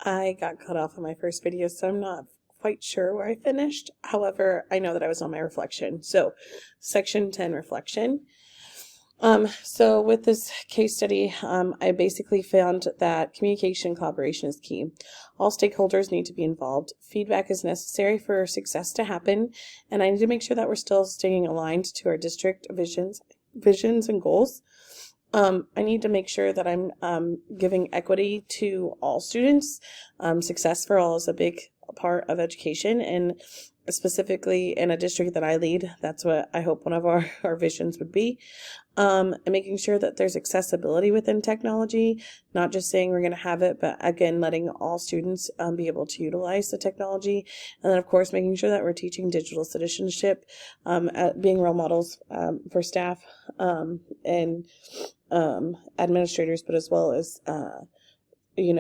I got cut off on my first video, so I'm not quite sure where I finished. However, I know that I was on my reflection. So, section 10 reflection. So with this case study, I basically found that communication and collaboration is key. All stakeholders need to be involved. Feedback is necessary for success to happen, and I need to make sure that we're still staying aligned to our district visions and goals. I need to make sure that I'm giving equity to all students. Success for all is a big part of education, and specifically in a district that I lead, that's what I hope one of our visions would be. And making sure that there's accessibility within technology, not just saying we're going to have it, but again, letting all students be able to utilize the technology. And then, of course, making sure that we're teaching digital citizenship, being role models for staff and administrators, but as well as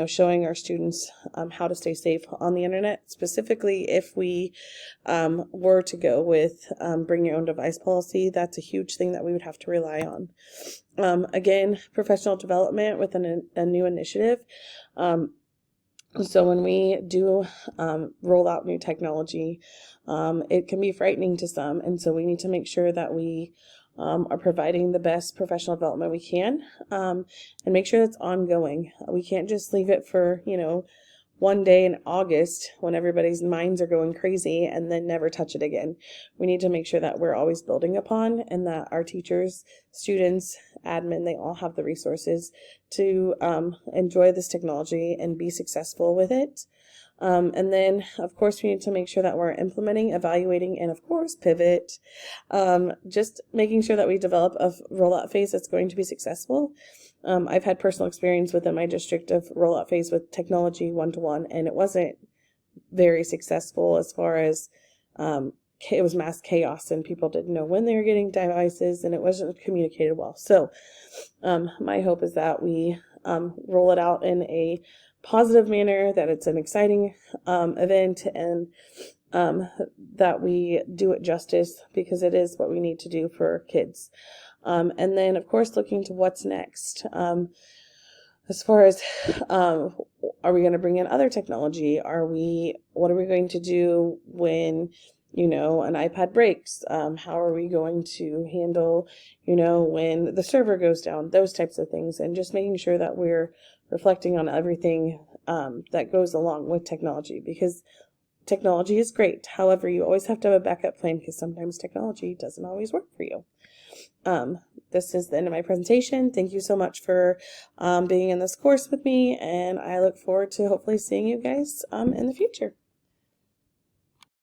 showing our students how to stay safe on the internet. Specifically, if we were to go with bring your own device policy, that's a huge thing that we would have to rely on. Again, professional development with a new initiative. So when we do roll out new technology, it can be frightening to some, and so we need to make sure that we are providing the best professional development we can, and make sure that's ongoing. We can't just leave it for, one day in August when everybody's minds are going crazy and then never touch it again. We need to make sure that we're always building upon, and that our teachers, students, admin, they all have the resources to enjoy this technology and be successful with it. And then, of course, we need to make sure that we're implementing, evaluating, and of course, pivot. Just making sure that we develop a rollout phase that's going to be successful. I've had personal experience within my district of rollout phase with technology one-to-one, and it wasn't very successful as far as it was mass chaos, and people didn't know when they were getting devices, and it wasn't communicated well. So my hope is that we roll it out in a positive manner, that it's an exciting event, and that we do it justice, because it is what we need to do for kids. And then, of course, looking to what's next. As far as, are we going to bring in other technology? What are we going to do when, an iPad breaks? How are we going to handle, when the server goes down? Those types of things. And just making sure that we're reflecting on everything that goes along with technology, because technology is great. However, you always have to have a backup plan, because sometimes technology doesn't always work for you. This is the end of my presentation. Thank you so much for being in this course with me, and I look forward to hopefully seeing you guys in the future.